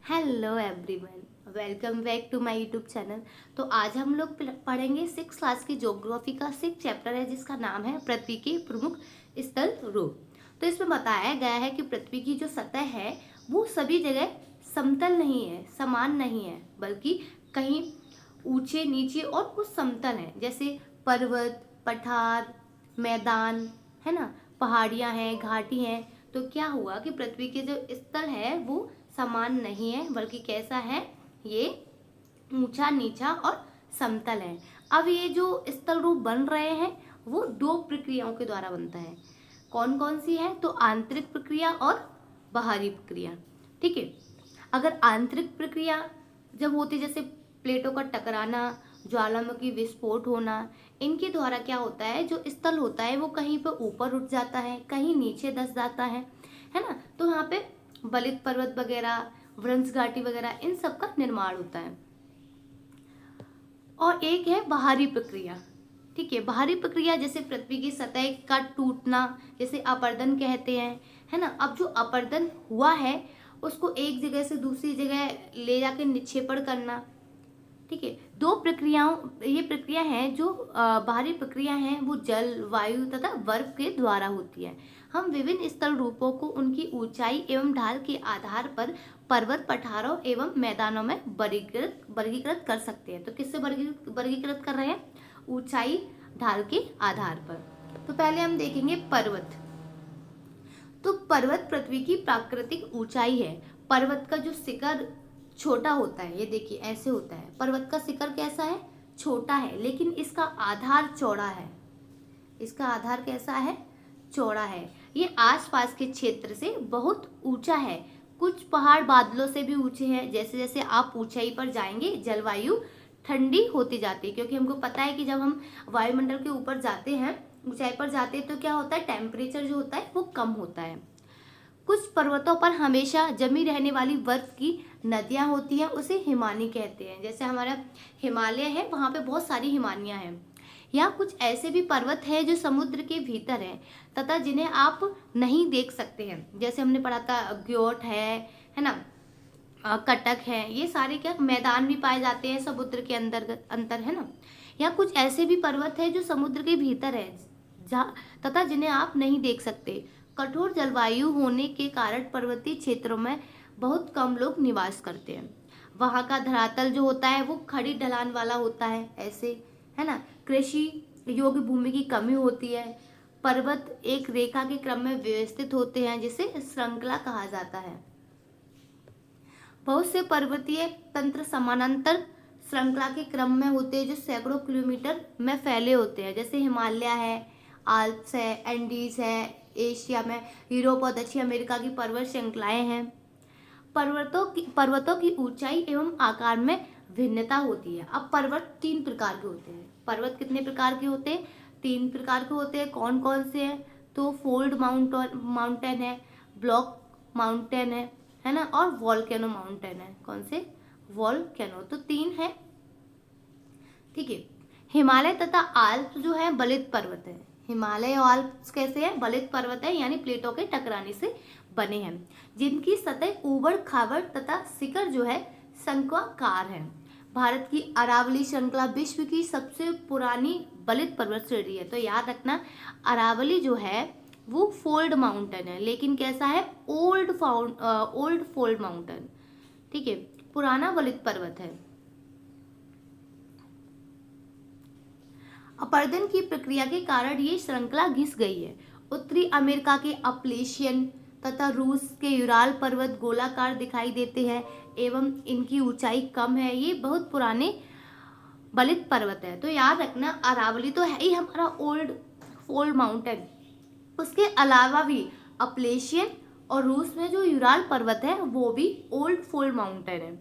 Hello everyone, welcome back to my YouTube channel. तो आज हम लोग पढ़ेंगे 6 क्लास की ज्योग्राफी का 6 चैप्टर है जिसका नाम है पृथ्वी के प्रमुख स्थल रूप। तो इसमें बताया गया है कि पृथ्वी की जो सतह है वो सभी जगह समतल नहीं है, समान नहीं है, बल्कि कहीं ऊंचे नीचे और कुछ समतल है, जैसे पर्वत, पठार, मैदान, है ना, पहाड़ियां हैं, घाटी हैं। तो क्या हुआ कि पृथ्वी के जो स्थल है वो समान नहीं है, बल्कि कैसा है, ये ऊंचा नीचा और समतल है। अब ये जो स्थल रूप बन रहे हैं वो दो प्रक्रियाओं के द्वारा बनता है। कौन कौन सी है? तो आंतरिक प्रक्रिया और बाहरी प्रक्रिया। ठीक है। अगर आंतरिक प्रक्रिया जब होती, जैसे प्लेटों का टकराना, ज्वालामुखी विस्फोट होना, इनके द्वारा क्या होता है, जो स्थल होता है वो कहीं पे ऊपर उठ जाता है, कहीं नीचे धंस जाता है ना। तो यहाँ पे बलित पर्वत वगैरह, व्रंस घाटी वगैरह, इन सब का निर्माण होता है। और एक है बाहरी प्रक्रिया। ठीक है। बाहरी प्रक्रिया जैसे पृथ्वी की सतह का टूटना, जैसे अपरदन कहते हैं, है ना। अब जो अपरदन हुआ है उसको एक जगह से दूसरी जगह ले जाके निक्षेपण करना। ठीक है। दो प्रक्रियाओं, ये प्रक्रिया है जो बाहरी प्रक्रिया है वो जल, वायु तथा बर्फ के द्वारा होती है। हम विभिन्न स्थल रूपों को उनकी ऊंचाई एवं ढाल के आधार पर पर्वत, पठारों एवं मैदानों में वर्गीकृत कर सकते हैं। तो किससे वर्गीकृत कर रहे हैं? ऊंचाई, ढाल के आधार पर। तो पहले हम देखेंगे पर्वत। तो पर्वत पृथ्वी की प्राकृतिक ऊंचाई है। पर्वत का जो शिखर छोटा होता है, ये देखिए ऐसे होता है। पर्वत का शिखर कैसा है? छोटा है, लेकिन इसका आधार चौड़ा है। इसका आधार कैसा है? चौड़ा है। ये आसपास के क्षेत्र से बहुत ऊंचा है। कुछ पहाड़ बादलों से भी ऊंचे हैं। जैसे जैसे आप ऊंचाई पर जाएंगे जलवायु ठंडी होती जाती है, क्योंकि हमको पता है कि जब हम वायुमंडल के ऊपर जाते हैं, ऊंचाई पर जाते हैं, तो क्या होता है, टेम्परेचर जो होता है वो कम होता है। कुछ पर्वतों पर हमेशा जमी रहने वाली बर्फ की नदियां होती हैं, उसे हिमानी कहते हैं। जैसे हमारा हिमालय है, वहाँ पे बहुत सारी हिमानियां हैं। यहाँ कुछ ऐसे भी पर्वत हैं जो समुद्र के भीतर हैं तथा जिन्हें आप नहीं देख सकते हैं। जैसे हमने पढ़ा था ग्योट है ना, कटक है, ये सारे क्या मैदान भी पाए जाते हैं समुद्र के अंतर, है ना। यहाँ कुछ ऐसे भी पर्वत है जो समुद्र के भीतर है, जहाँ तथा जिन्हें आप नहीं देख सकते। कठोर जलवायु होने के कारण पर्वतीय क्षेत्रों में बहुत कम लोग निवास करते हैं। वहाँ का धरातल जो होता है वो खड़ी ढलान वाला होता है, ऐसे, है ना। कृषि योग्य भूमि की कमी होती है। पर्वत एक रेखा के क्रम में व्यवस्थित होते हैं, जिसे श्रृंखला कहा जाता है। बहुत से पर्वतीय तंत्र समानांतर श्रृंखला के क्रम में होते हैं, जो सैकड़ों किलोमीटर में फैले होते हैं। जैसे हिमालय है, आल्प्स है, एंडीज है, एशिया में यूरोप और दक्षिण अमेरिका की पर्वत श्रृंखलाएं हैं। पर्वतों की ऊंचाई एवं आकार में भिन्नता होती है। अब पर्वत 3 प्रकार के होते हैं। पर्वत कितने प्रकार के होते हैं? 3 प्रकार के होते हैं। कौन कौन से हैं? तो फोल्ड माउंटेन है, ब्लॉक माउंटेन है ना, और वॉल्केनो माउंटेन है। कौन से? वॉल्केनो। तो 3 है। ठीक है। हिमालय तथा आल्प्स जो है बलित पर्वत है। हिमालय और आल्प्स कैसे है? बलित पर्वत है, यानी प्लेटों के टकराने से बने हैं, जिनकी सतह ऊबड़ खाबड़ तथा शिखर जो है शंक्वाकार है। भारत की अरावली श्रृंखला विश्व की सबसे पुरानी बलित पर्वत श्रेणी है। तो याद रखना, अरावली जो है वो फोल्ड माउंटेन है, लेकिन कैसा है? Old fold mountain. ठीक है, पुराना बलित पर्वत है। अपरदन की प्रक्रिया के कारण ये श्रृंखला घिस गई है। उत्तरी अमेरिका के अपलेशियन तथा रूस के यूराल पर्वत गोलाकार दिखाई देते हैं एवं इनकी ऊंचाई कम है। ये बहुत पुराने बलित पर्वत है। तो याद रखना, अरावली तो है ही हमारा ओल्ड फोल्ड माउंटेन, उसके अलावा भी अपलेशियन और रूस में जो यूराल पर्वत है वो भी ओल्ड फोल्ड माउंटेन है।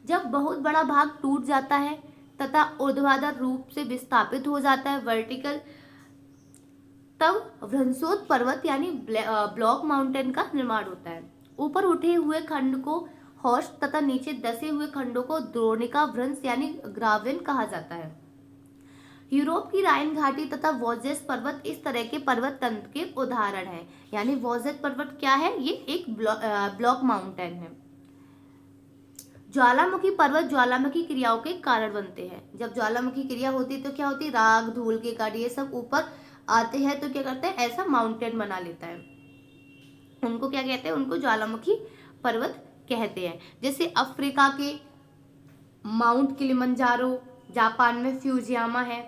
जब बहुत बड़ा भाग टूट जाता है तथा ऊर्ध्वाधर रूप से विस्थापित हो जाता है, वर्टिकल, तब वृहंसोद पर्वत यानी ब्लॉक माउंटेन का निर्माण होता है। ऊपर उठे हुए खंड को हॉर्स्ट तथा नीचे दसे हुए खंडों को द्रोणिका वृंस यानी ग्रावेन कहा जाता है। यूरोप की राइन घाटी तथा वोजेस पर्वत इस तरह के पर्वत तंत्र के उदाहरण हैं। यानी वोजेस पर्वत क्या है? ये एक ब्लॉक माउंटेन है। ज्वालामुखी पर्वत ज्वालामुखी क्रियाओं के कारण बनते हैं। जब ज्वालामुखी क्रिया होती है तो क्या होती है, राख धूल के कण ये सब ऊपर आते हैं तो क्या करते हैं, ऐसा माउंटेन बना लेता है। उनको क्या कहते हैं, उनको ज्वालामुखी पर्वत कहते हैं। जैसे अफ्रीका के माउंट किलिमंजारो, जापान में फ्यूजियामा है,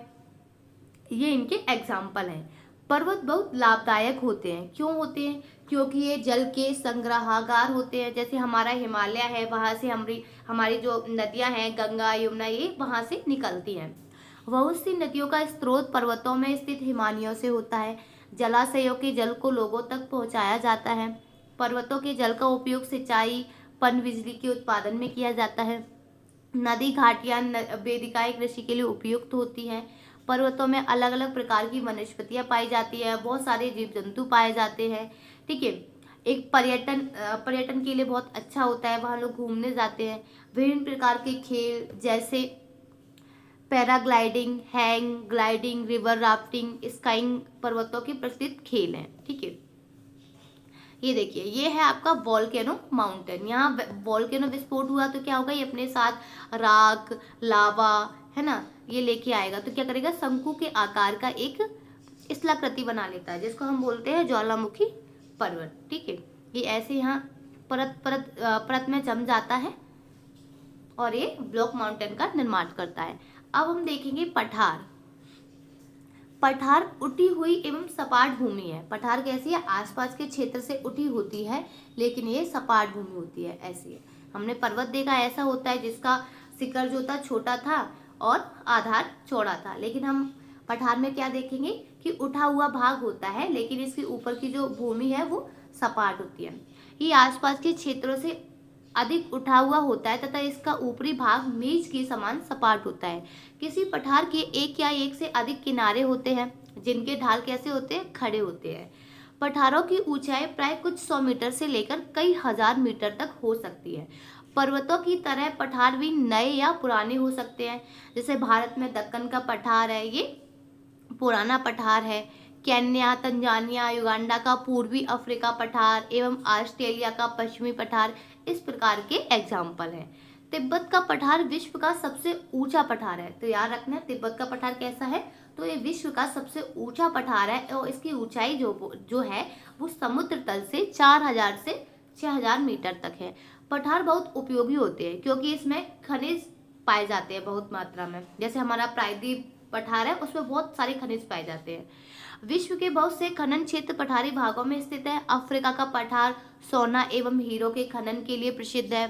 ये इनके एग्जाम्पल हैं। पर्वत बहुत लाभदायक होते हैं। क्यों होते हैं? क्योंकि ये जल के संग्रहागार होते हैं। जैसे हमारा हिमालय है, वहाँ से हमारी जो नदियाँ हैं, गंगा यमुना, ये वहाँ से निकलती हैं। बहुत सी नदियों का स्रोत पर्वतों में स्थित हिमानियों से होता है। जलाशयों के जल को लोगों तक पहुँचाया जाता है। पर्वतों के जल का उपयोग सिंचाई, पनबिजली के उत्पादन में किया जाता है। नदी घाटियां वेदिकाएं कृषि के लिए उपयुक्त होती हैं। पर्वतों में अलग अलग प्रकार की वनस्पतियां पाई जाती है, बहुत सारे जीव जंतु पाए जाते हैं। ठीक है, एक पर्यटन के लिए बहुत अच्छा होता है, वहाँ लोग घूमने जाते हैं। विभिन्न प्रकार के खेल जैसे paragliding, hang gliding, river rafting, skiing पर्वतों के प्रसिद्ध खेल हैं। ठीक है, ये देखिए, ये है आपका वॉल्केनो माउंटेन। यहाँ वॉल्केनो विस्फोट हुआ तो क्या होगा, ये अपने साथ राख, लावा, है ना, ये लेके आएगा तो क्या करेगा, शंकु के आकार का एक स्थलाकृति बना लेता है, जिसको हम बोलते हैं ज्वालामुखी पर्वत। ठीक है, ये ऐसे यहाँ परत परत परत में जम जाता है और ये ब्लॉक माउंटेन का निर्माण करता है। अब हम देखेंगे पठार। पठार उठी हुई एवं सपाट भूमि है। पठार कैसी है, आसपास के क्षेत्र से उठी होती है, लेकिन ये सपाट भूमि होती है, ऐसी है। हमने पर्वत देखा, ऐसा होता है जिसका शिखर जो था छोटा था और आधार चौड़ा था। लेकिन हम पठार में क्या देखेंगे कि उठा हुआ भाग होता है, लेकिन इसके ऊपर की जो भूमि है वो सपाट होती है। ये आसपास के क्षेत्रों से अधिक उठा हुआ होता है तथा इसका ऊपरी भाग मेज के समान सपाट होता है। किसी पठार के एक या एक से अधिक किनारे होते हैं, जिनके ढाल कैसे होते हैं, खड़े होते हैं। पठारों की ऊंचाई प्राय कुछ 100 मीटर से लेकर कई हजार मीटर तक हो सकती है। पर्वतों की तरह पठार भी नए या पुराने हो सकते हैं। जैसे भारत में दक्कन का पठार है, ये पुराना पठार है। केन्या, तंजानिया, युगांडा का पूर्वी अफ्रीका पठार एवं ऑस्ट्रेलिया का पश्चिमी पठार इस प्रकार के एग्जाम्पल हैं। तिब्बत का पठार विश्व का सबसे ऊंचा पठार है। तो याद रखना, तिब्बत का पठार कैसा है, तो ये विश्व का सबसे ऊंचा पठार है और इसकी ऊंचाई जो है वो समुद्र तल से 4000 से 6000 मीटर तक है। पठार बहुत उपयोगी होते हैं क्योंकि इसमें खनिज पाए जाते हैं बहुत मात्रा में। जैसे हमारा प्रायद्वीप पठार है, उसमें बहुत सारे खनिज पाए जाते हैं। विश्व के बहुत से खनन क्षेत्र पठारी भागों में स्थित है। अफ्रीका का पठार सोना एवं हीरो के खनन के लिए प्रसिद्ध है।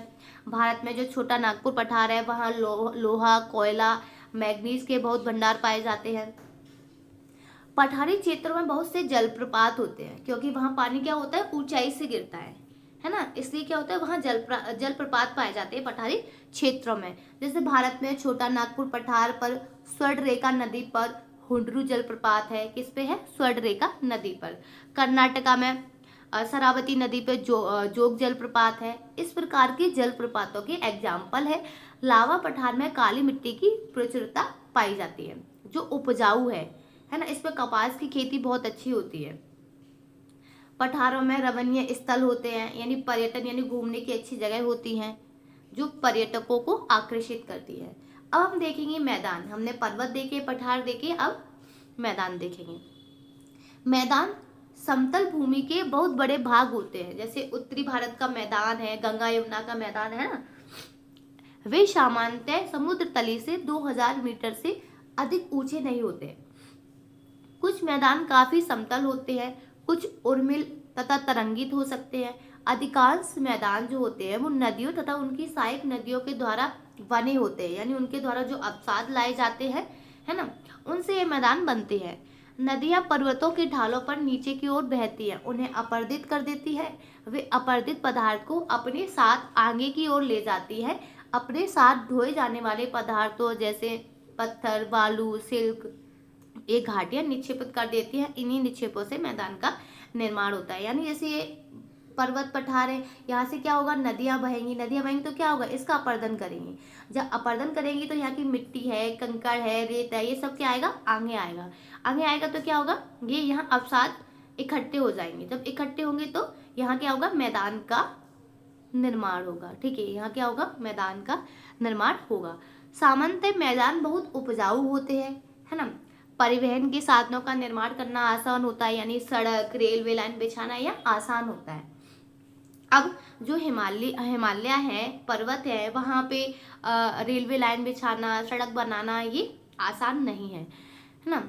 भारत में जो छोटा नागपुर पठार है, वहाँ लोहा, कोयला, मैग्नीज के बहुत भंडार पाए जाते हैं। पठारी क्षेत्रों में बहुत से जलप्रपात होते हैं क्योंकि वहाँ पानी क्या होता है, ऊंचाई से गिरता है ना, इसलिए क्या होता है, वहाँ जलप्रपात पाए जाते हैं पठारी क्षेत्रों में। जैसे भारत में छोटा नागपुर पठार पर स्वर्णरेखा नदी पर हुंडरू जलप्रपात है। किस पे है, स्वर्णरेखा नदी पर। कर्नाटका में शरावती नदी पे जोग जलप्रपात है। इस प्रकार के जलप्रपातों के एग्जाम्पल है। लावा पठार में काली मिट्टी की प्रचुरता पाई जाती है जो उपजाऊ है ना, इस पर कपास की खेती बहुत अच्छी होती है। पठारों में रमणीय स्थल होते हैं, यानी पर्यटन यानी घूमने की अच्छी जगह होती हैं जो पर्यटकों को आकर्षित करती है। अब हम देखेंगे मैदान। हमने पर्वत देखे, पठार देखे, अब मैदान देखेंगे। मैदान समतल भूमि के बहुत बड़े भाग होते हैं। जैसे उत्तरी भारत का मैदान है, गंगा यमुना का मैदान है ना, वे सामान्यतः समुद्र तली से 2000 मीटर से अधिक ऊंचे नहीं होते। कुछ मैदान काफी समतल होते हैं, कुछ उर्मिल तथा तरंगित हो सकते हैं। अधिकांश मैदान जो होते हैं वो नदियों तथा उनकी सहायक नदियों के द्वारा बने होते हैं, यानी उनके द्वारा जो अवसाद लाए जाते हैं, है ना, उनसे ये मैदान बनते हैं। नदियां पर्वतों के ढालों पर नीचे की ओर बहती हैं, उन्हें अपर्दित कर देती है। वे अपर्दित पदार्थ को अपने साथ आगे की ओर ले जाती है। अपने साथ ढोए जाने वाले पदार्थों जैसे पत्थर, बालू, सिल्क, ये घाटियां निक्षेपित कर देती हैं। इन्हीं निक्षेपों से मैदान का निर्माण होता है। यानी जैसे ये पर्वत पठार है, यहाँ से क्या होगा, नदियां बहेंगी, नदियां बहेंगी तो क्या होगा, इसका अपर्दन करेंगी। जब अपर्दन करेंगी तो यहाँ की मिट्टी है, कंकड़ है, रेत है, ये सब क्या आएगा, आगे आएगा। आगे आएगा तो क्या होगा, ये यहाँ अवसाद इकट्ठे हो जाएंगे। जब इकट्ठे होंगे तो यहाँ क्या होगा, मैदान का निर्माण होगा। ठीक है, यहाँ क्या होगा, मैदान का निर्माण होगा। सामान्यतः मैदान बहुत उपजाऊ होते हैं, है ना। परिवहन के साधनों का निर्माण करना आसान होता है, यानी सड़क, रेलवे लाइन बिछाना यह आसान होता है। अब जो हिमालय है, पर्वत है, वहाँ पे रेलवे लाइन बिछाना, सड़क बनाना ये आसान नहीं है ना,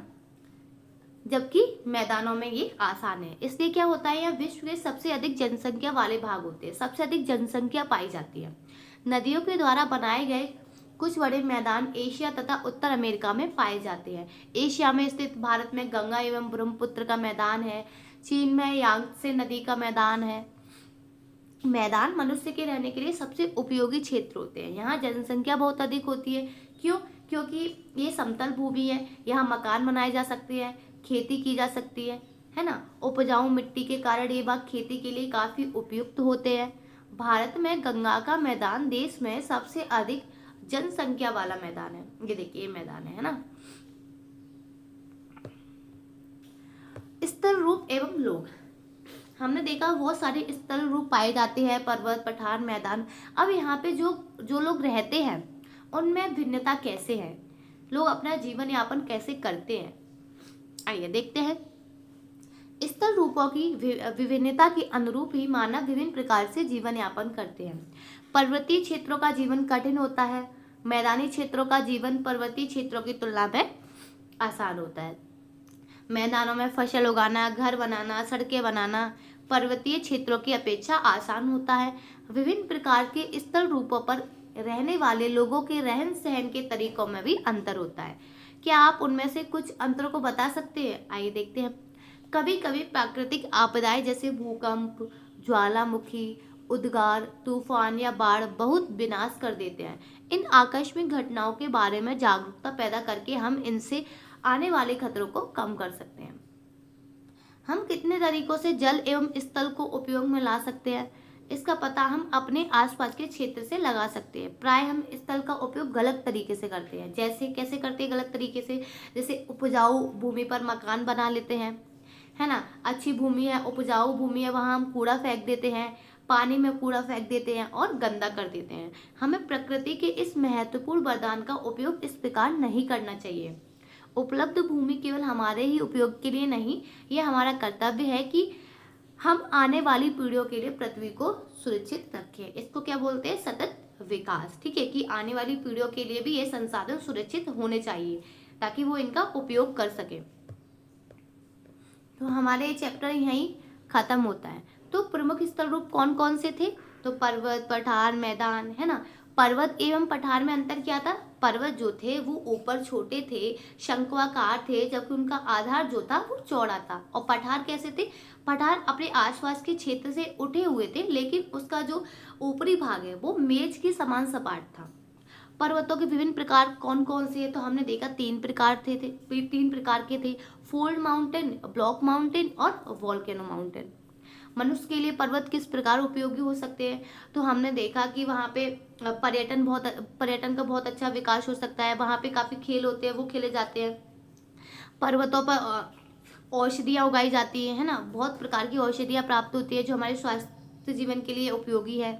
जबकि मैदानों में ये आसान है। इसलिए क्या होता है, यह विश्व के सबसे अधिक जनसंख्या वाले भाग होते हैं, सबसे अधिक जनसंख्या पाई जाती है। नदियों के द्वारा बनाए गए कुछ बड़े मैदान एशिया तथा उत्तर अमेरिका में पाए जाते हैं। एशिया में स्थित भारत में गंगा एवं ब्रह्मपुत्र का मैदान है। चीन में यांगत्से नदी का मैदान है। मैदान मनुष्य के रहने के लिए सबसे उपयोगी क्षेत्र होते हैं। यहाँ जनसंख्या बहुत अधिक होती है। क्यों? क्योंकि ये समतल भूमि है, यहाँ मकान बनाए जा सकते हैं, खेती की जा सकती है ना। उपजाऊ मिट्टी के कारण ये भाग खेती के लिए काफी उपयुक्त होते हैं। भारत में गंगा का मैदान देश में सबसे अधिक जनसंख्या वाला मैदान है। ये देखिए, ये मैदान है ना। स्थल रूप एवं लोग, हमने देखा बहुत सारे स्थल रूप पाए जाते हैं, पर्वत, पठार, मैदान। अब यहाँ पे जो लोग रहते हैं उनमें भिन्नता कैसे है, लोग अपना जीवन यापन कैसे करते हैं, आइए देखते हैं। स्थल रूपों की विभिन्नता के अनुरूप ही मानव विभिन्न प्रकार से जीवन यापन करते हैं। पर्वतीय क्षेत्रों का जीवन कठिन होता है। मैदानी क्षेत्रों का जीवन पर्वतीय क्षेत्रों की तुलना में आसान होता है। मैदानों में फसल उगाना, घर बनाना, सड़कें बनाना पर्वतीय क्षेत्रों की अपेक्षा आसान होता है। विभिन्न प्रकार के स्थल रूपों पर रहने वाले लोगों के रहन सहन के तरीकों में भी अंतर होता है। क्या आप उनमें से कुछ अंतरों को बता सकते हैं? आइए देखते हैं। कभी कभी प्राकृतिक आपदाएं जैसे भूकंप, ज्वालामुखी, उद्गार, तूफान या बाढ़ बहुत विनाश कर देते हैं। इन आकस्मिक घटनाओं के बारे में जागरूकता पैदा करके हम इनसे आने वाले खतरों को कम कर सकते हैं। हम कितने तरीकों से जल एवं स्थल को उपयोग में ला सकते हैं, इसका पता हम अपने आसपास के क्षेत्र से लगा सकते हैं। प्राय हम स्थल का उपयोग गलत तरीके से करते हैं। जैसे कैसे करते हैं गलत तरीके से? जैसे उपजाऊ भूमि पर मकान बना लेते हैं, है ना। अच्छी भूमि है, उपजाऊ भूमि है, वहाँ हम कूड़ा फेंक देते हैं, पानी में कूड़ा फेंक देते हैं और गंदा कर देते हैं। हमें प्रकृति के इस महत्वपूर्ण वरदान का उपयोग इस प्रकार नहीं करना चाहिए। उपलब्ध भूमि केवल हमारे ही उपयोग के लिए नहीं, यह हमारा कर्तव्य है कि हम आने वाली पीढ़ियों के लिए पृथ्वी को सुरक्षित रखें। इसको क्या बोलते हैं? सतत विकास। ठीक है, कि आने वाली पीढ़ियों के लिए भी ये संसाधन सुरक्षित होने चाहिए ताकि वो इनका उपयोग कर सके। तो हमारे चैप्टर यहीं खत्म होता है। तो प्रमुख स्थल रूप कौन कौन से थे? तो पर्वत, पठार, मैदान, है ना। पर्वत एवं पठार में अंतर क्या था? पर्वत जो थे वो ऊपर छोटे थे, शंक्वाकार थे, जबकि उनका आधार जो था वो चौड़ा था। और पठार कैसे थे? पठार अपने आसपास के क्षेत्र से उठे हुए थे, लेकिन उसका जो ऊपरी भाग है वो मेज के समान सपाट था। पर्वतों के विभिन्न प्रकार कौन कौन से हैं? तो हमने देखा तीन प्रकार के थे, फोल्ड माउंटेन, ब्लॉक माउंटेन और वॉल्केनो माउंटेन। मनुष्य के लिए पर्वत किस प्रकार उपयोगी हो सकते हैं? तो हमने देखा कि वहाँ पे पर्यटन का बहुत अच्छा विकास हो सकता है। वहाँ पे काफ़ी खेल होते हैं, वो खेले जाते हैं। पर्वतों पर औषधियाँ उगाई जाती है ना। बहुत प्रकार की औषधियाँ प्राप्त होती है जो हमारे स्वास्थ्य जीवन के लिए उपयोगी है।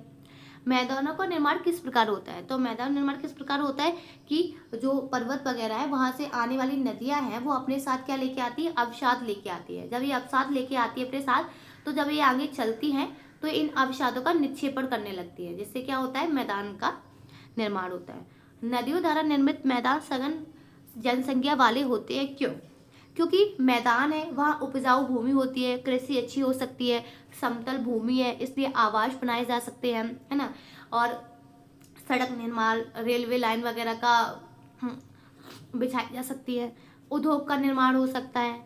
मैदानों का निर्माण किस प्रकार होता है? तो मैदान निर्माण किस प्रकार होता है कि जो पर्वत वगैरह है वहाँ से आने वाली नदियाँ हैं वो अपने साथ क्या लेके आती है? अवसाद लेके आती है। जब ये अवसाद लेके आती है अपने साथ, तो जब ये आगे चलती हैं तो इन अवसादों का निक्षेपण करने लगती है, जिससे क्या होता है? मैदान का निर्माण होता है। नदियों द्वारा निर्मित मैदान सघन जनसंख्या वाले होते हैं। क्यों? क्योंकि मैदान है, वहाँ उपजाऊ भूमि होती है, कृषि अच्छी हो सकती है, समतल भूमि है, इसलिए आवास बनाए जा सकते हैं, है ना। और सड़क निर्माण, रेलवे लाइन वगैरह का बिछाई जा सकती है, उद्योग का निर्माण हो सकता है,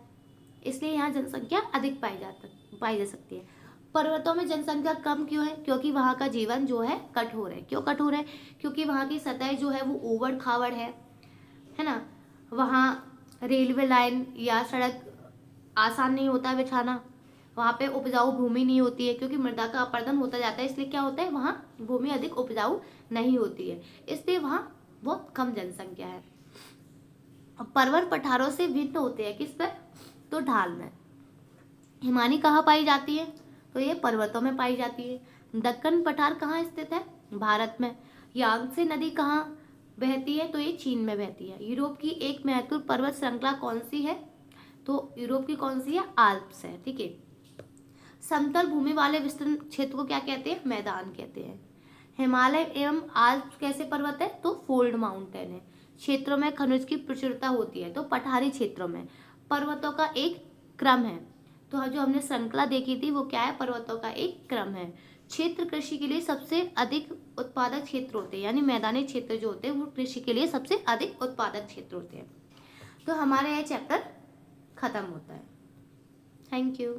इसलिए यहाँ जनसंख्या अधिक पाई जा सकती है। पर्वतों में जनसंख्या कम क्यों है? क्योंकि वहाँ का जीवन जो है कठोर है। क्यों कठोर है? क्योंकि वहाँ की सतह जो है वो ऊबड़ खाबड़ है ना। वहाँ रेलवे लाइन या सड़क आसान नहीं होता बिछाना, वहाँ पे उपजाऊ भूमि नहीं होती है, क्योंकि मृदा का अपरदन होता जाता है, इसलिए क्या होता है? वहाँ भूमि अधिक उपजाऊ नहीं होती है, इसलिए वहाँ बहुत कम जनसंख्या है। पर्वत पठारों से भिन्न होते हैं किस पर? तो ढाल में। हिमानी कहाँ पाई जाती है? तो ये पर्वतों में पाई जाती है। दक्कन पठार कहाँ स्थित है? भारत में। यांगत्से नदी कहाँ बहती है? तो ये चीन में बहती है। यूरोप की एक महत्वपूर्ण पर्वत श्रृंखला कौन सी है? तो यूरोप की कौन सी है? आल्प्स है। ठीक है। समतल भूमि वाले विस्तृत क्षेत्र को क्या कहते हैं? मैदान कहते हैं। हिमालय एवं आल्प्स कैसे पर्वत है? तो फोल्ड माउंटेन है। क्षेत्रों में खनिज की प्रचुरता होती है, तो पठारी क्षेत्रों में पर्वतों का एक क्रम है। तो जो हमने श्रृंखला देखी थी वो क्या है? पर्वतों का एक क्रम है। क्षेत्र कृषि के लिए सबसे अधिक उत्पादक क्षेत्र होते हैं, यानी मैदानी क्षेत्र जो होते हैं वो कृषि के लिए सबसे अधिक उत्पादक क्षेत्र होते हैं। तो हमारा यह चैप्टर खत्म होता है। Thank you.